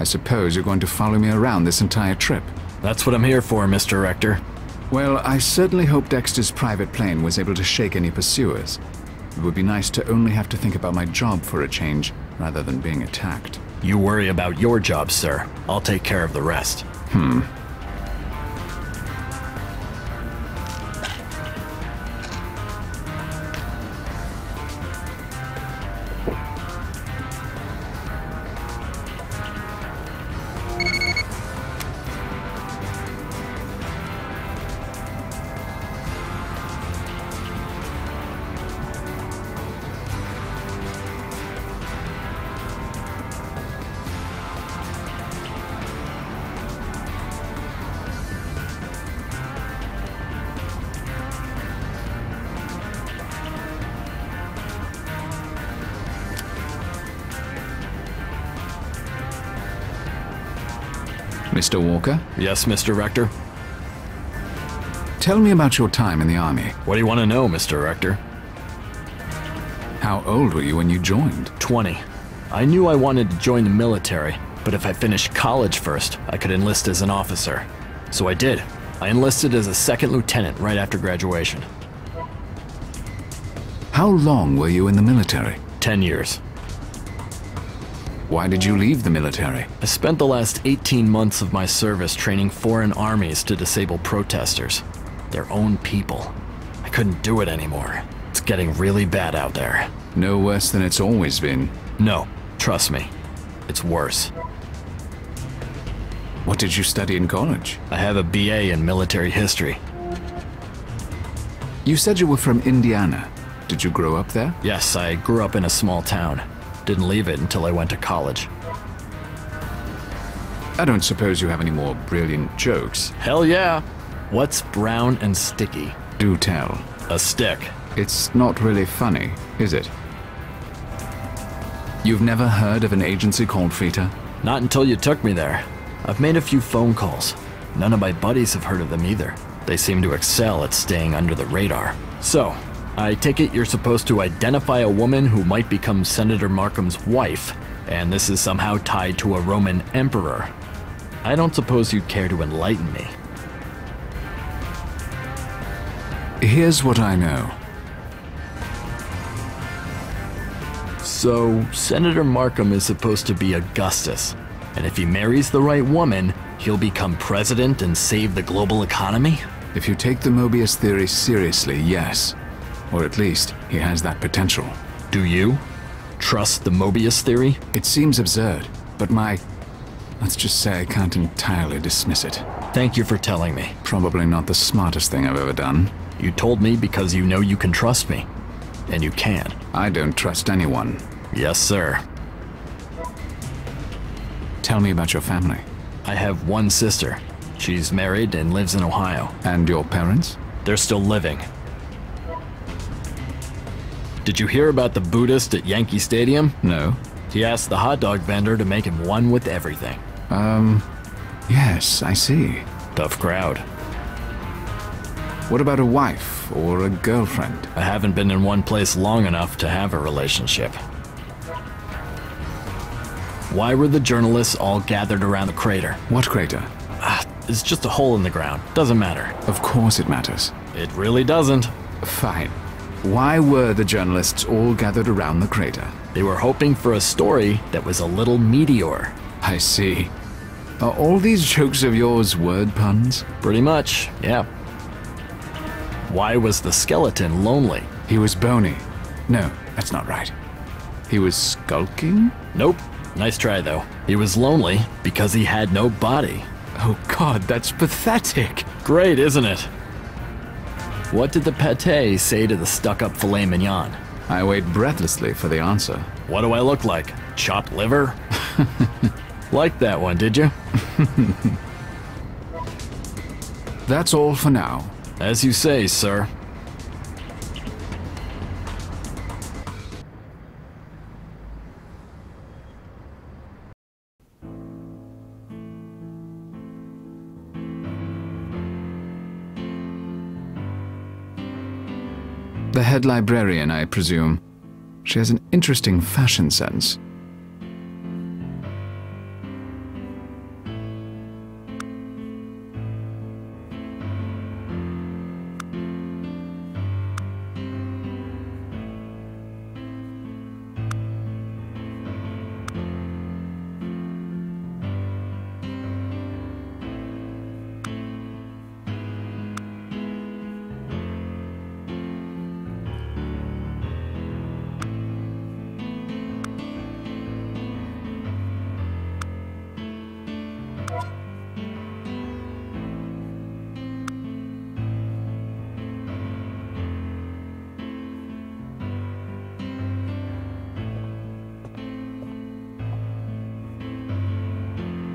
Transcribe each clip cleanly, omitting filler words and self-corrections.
I suppose you're going to follow me around this entire trip. That's what I'm here for, Mr. Rector. Well, I certainly hope Dexter's private plane was able to shake any pursuers. It would be nice to only have to think about my job for a change, rather than being attacked. You worry about your job, sir. I'll take care of the rest. Mr. Walker? Yes, Mr. Rector? Tell me about your time in the army. What do you want to know, Mr. Rector? How old were you when you joined? 20. I knew I wanted to join the military, but if I finished college first, I could enlist as an officer. So I did. I enlisted as a second lieutenant right after graduation. How long were you in the military? 10 years. Why did you leave the military? I spent the last 18 months of my service training foreign armies to disable protesters. Their own people. I couldn't do it anymore. It's getting really bad out there. No worse than it's always been. No, trust me. It's worse. What did you study in college? I have a BA in military history. You said you were from Indiana. Did you grow up there? Yes, I grew up in a small town. Didn't leave it until I went to college. I don't suppose you have any more brilliant jokes. Hell yeah! What's brown and sticky? Do tell. A stick. It's not really funny, is it? You've never heard of an agency called FITA? Not until you took me there. I've made a few phone calls. None of my buddies have heard of them either. They seem to excel at staying under the radar. So, I take it you're supposed to identify a woman who might become Senator Markham's wife, and this is somehow tied to a Roman emperor. I don't suppose you'd care to enlighten me. Here's what I know. So, Senator Markham is supposed to be Augustus, and if he marries the right woman, he'll become president and save the global economy? If you take the Moebius theory seriously, yes. Or at least, he has that potential. Do you? Trust the Moebius theory? It seems absurd, but let's just say I can't entirely dismiss it. Thank you for telling me. Probably not the smartest thing I've ever done. You told me because you know you can trust me. And you can. I don't trust anyone. Yes, sir. Tell me about your family. I have one sister. She's married and lives in Ohio. And your parents? They're still living. Did you hear about the Buddhist at Yankee Stadium? No. He asked the hot dog vendor to make him one with everything. Yes, I see. Tough crowd. What about a wife or a girlfriend? I haven't been in one place long enough to have a relationship. Why were the journalists all gathered around the crater? What crater? It's just a hole in the ground. Doesn't matter. Of course it matters. It really doesn't. Fine. Why were the journalists all gathered around the crater? They were hoping for a story that was a little meteor. I see. Are all these jokes of yours word puns? Pretty much, yeah. Why was the skeleton lonely? He was bony. No, that's not right. He was skulking? Nope. Nice try, though. He was lonely because he had no body. Oh God, that's pathetic. Great, isn't it? What did the pate say to the stuck-up filet mignon? I wait breathlessly for the answer. What do I look like? Chopped liver? Like that one, did you? That's all for now. As you say, sir. The head librarian, I presume. She has an interesting fashion sense.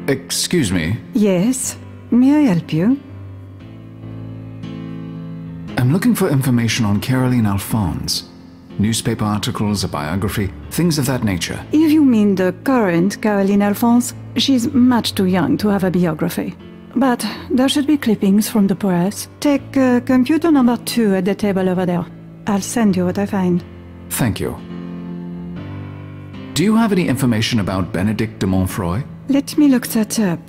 Excuse me. Yes. May I help you? I'm looking for information on Caroline Alphonse. Newspaper articles, a biography, things of that nature. If you mean the current Caroline Alphonse, she's much too young to have a biography. But there should be clippings from the press. Take computer number 2 at the table over there. I'll send you what I find. Thank you. Do you have any information about Benedict de Montfroy? Let me look that up.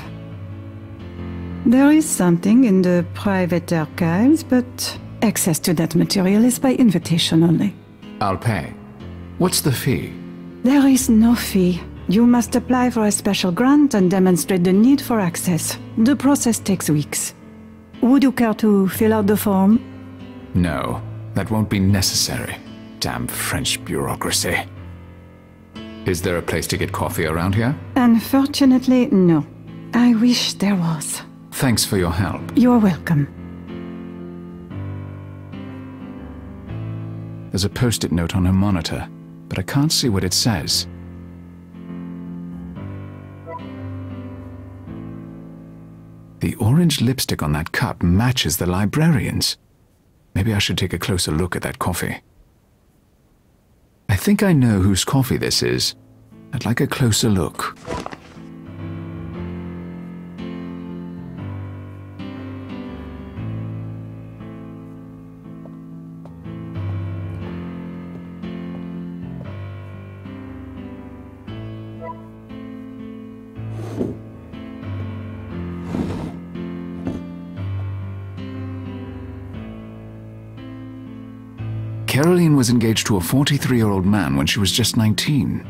There is something in the private archives, but access to that material is by invitation only. I'll pay. What's the fee? There is no fee. You must apply for a special grant and demonstrate the need for access. The process takes weeks. Would you care to fill out the form? No, that won't be necessary. Damn French bureaucracy. Is there a place to get coffee around here? Unfortunately, no. I wish there was. Thanks for your help. You're welcome. There's a post-it note on her monitor, but I can't see what it says. The orange lipstick on that cup matches the librarian's. Maybe I should take a closer look at that coffee. I think I know whose coffee this is. I'd like a closer look. Caroline was engaged to a 43-year-old man when she was just 19.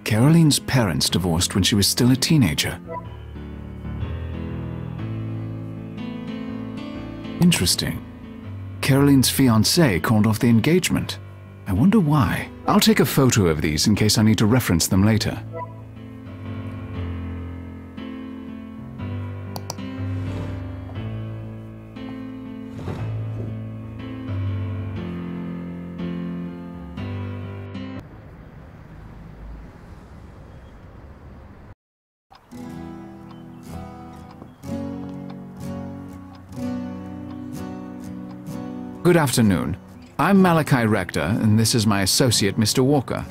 Caroline's parents divorced when she was still a teenager. Interesting. Caroline's fiancé called off the engagement. I wonder why. I'll take a photo of these in case I need to reference them later. Good afternoon. I'm Malachi Rector, and this is my associate, Mr. Walker.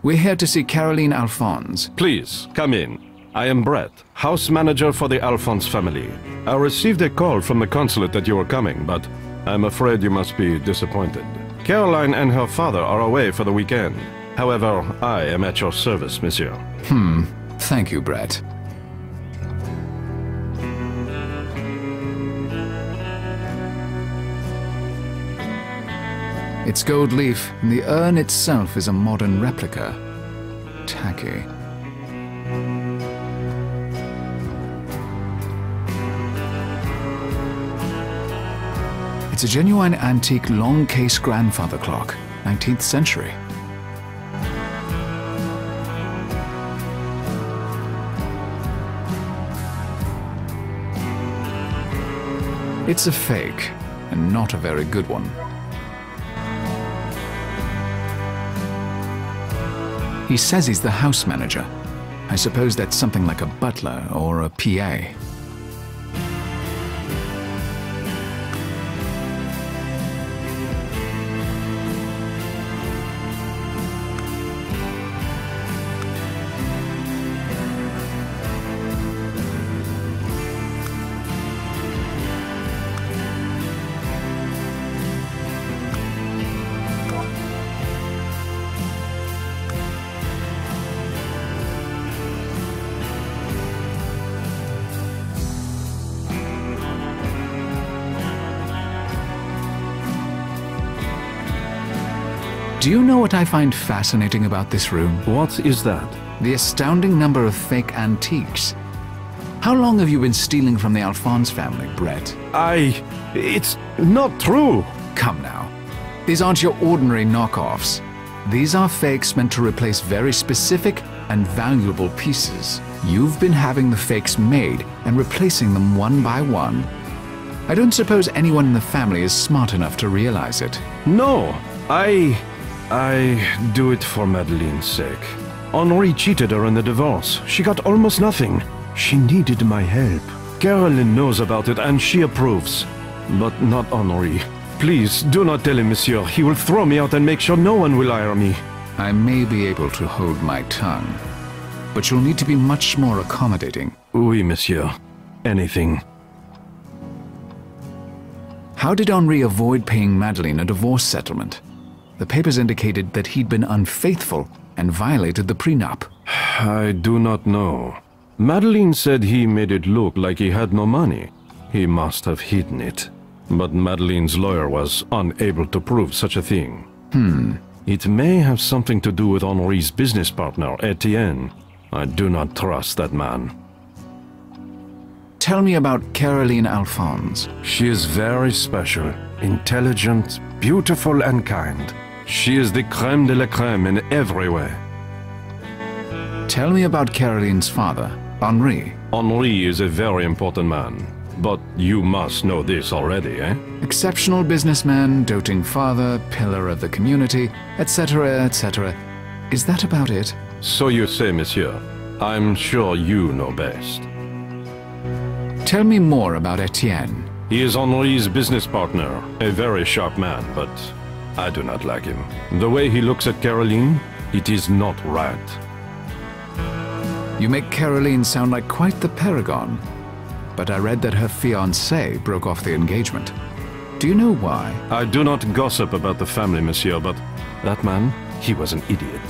We're here to see Caroline Alphonse. Please, come in. I am Brett, house manager for the Alphonse family. I received a call from the consulate that you were coming, but I'm afraid you must be disappointed. Caroline and her father are away for the weekend. However, I am at your service, monsieur. Thank you, Brett. It's gold leaf, and the urn itself is a modern replica. Tacky. It's a genuine antique long-case grandfather clock, 19th century. It's a fake, and not a very good one. He says he's the house manager. I suppose that's something like a butler or a PA. Do you know what I find fascinating about this room? What is that? The astounding number of fake antiques. How long have you been stealing from the Alphonse family, Brett? It's not true. Come now. These aren't your ordinary knockoffs. These are fakes meant to replace very specific and valuable pieces. You've been having the fakes made and replacing them one by one. I don't suppose anyone in the family is smart enough to realize it. No, I do it for Madeleine's sake. Henri cheated her in the divorce. She got almost nothing. She needed my help. Caroline knows about it and she approves. But not Henri. Please, do not tell him, monsieur. He will throw me out and make sure no one will hire me. I may be able to hold my tongue, but you'll need to be much more accommodating. Oui, monsieur. Anything. How did Henri avoid paying Madeleine a divorce settlement? The papers indicated that he'd been unfaithful and violated the prenup. I do not know. Madeleine said he made it look like he had no money. He must have hidden it. But Madeleine's lawyer was unable to prove such a thing. It may have something to do with Henri's business partner, Etienne. I do not trust that man. Tell me about Caroline Alphonse. She is very special, intelligent, beautiful and kind. She is the crème de la crème in every way. Tell me about Caroline's father, Henri. Henri is a very important man. But you must know this already, eh? Exceptional businessman, doting father, pillar of the community, etc., etc. Is that about it? So you say, monsieur. I'm sure you know best. Tell me more about Etienne. He is Henri's business partner, a very sharp man, but I do not like him. The way he looks at Caroline, it is not right. You make Caroline sound like quite the paragon. But I read that her fiancé broke off the engagement. Do you know why? I do not gossip about the family, monsieur, but that man, he was an idiot.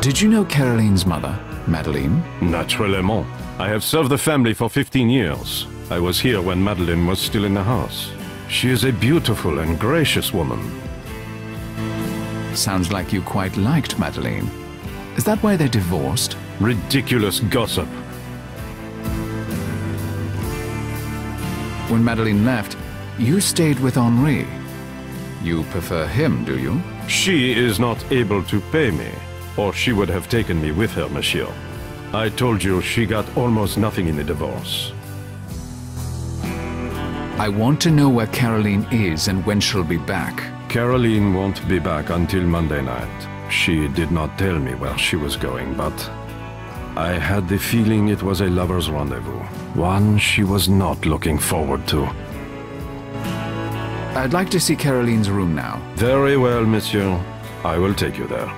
Did you know Caroline's mother, Madeleine? Naturellement. I have served the family for 15 years. I was here when Madeleine was still in the house. She is a beautiful and gracious woman. Sounds like you quite liked Madeleine. Is that why they divorced? Ridiculous gossip. When Madeleine left, you stayed with Henri. You prefer him, do you? She is not able to pay me, or she would have taken me with her, monsieur. I told you she got almost nothing in the divorce. I want to know where Caroline is and when she'll be back. Caroline won't be back until Monday night. She did not tell me where she was going, but I had the feeling it was a lover's rendezvous. One she was not looking forward to. I'd like to see Caroline's room now. Very well, monsieur. I will take you there.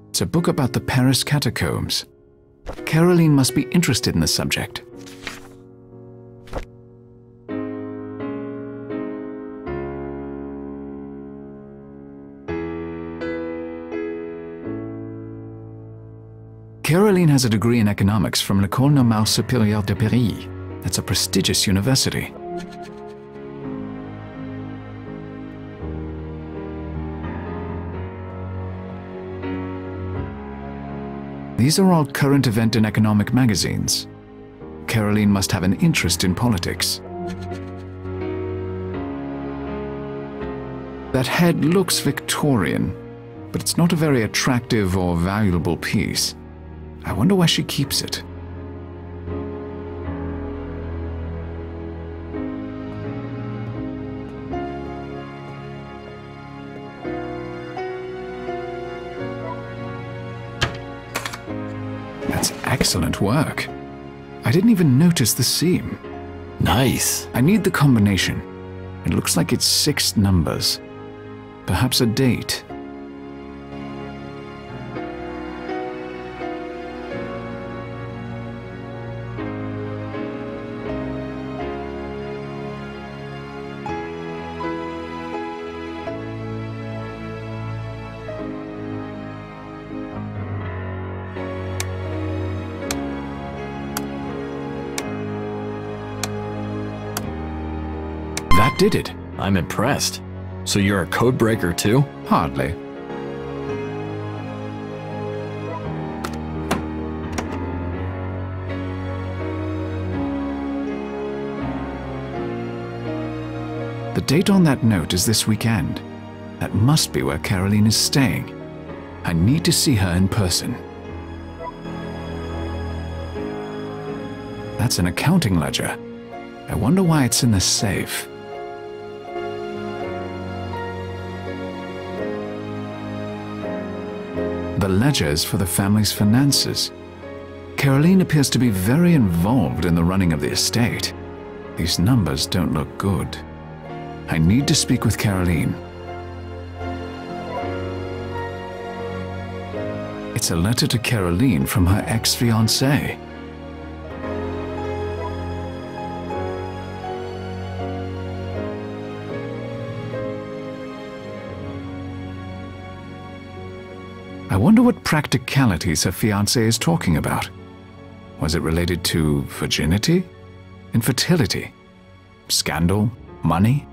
It's a book about the Paris catacombs. Caroline must be interested in the subject. Caroline has a degree in economics from l'École Normale Supérieure de Paris. That's a prestigious university. These are all current event and economic magazines. Caroline must have an interest in politics. That head looks Victorian, but it's not a very attractive or valuable piece. I wonder why she keeps it. That's excellent work. I didn't even notice the seam. Nice. I need the combination. It looks like it's 6 numbers. Perhaps a date. That did it. I'm impressed. So you're a code breaker too? Hardly. The date on that note is this weekend. That must be where Caroline is staying. I need to see her in person. That's an accounting ledger. I wonder why it's in the safe. The ledger is for the family's finances. Caroline appears to be very involved in the running of the estate. These numbers don't look good. I need to speak with Caroline. It's a letter to Caroline from her ex-fiancé. I wonder what practicalities her fiancé is talking about. Was it related to virginity? Infertility? Scandal? Money?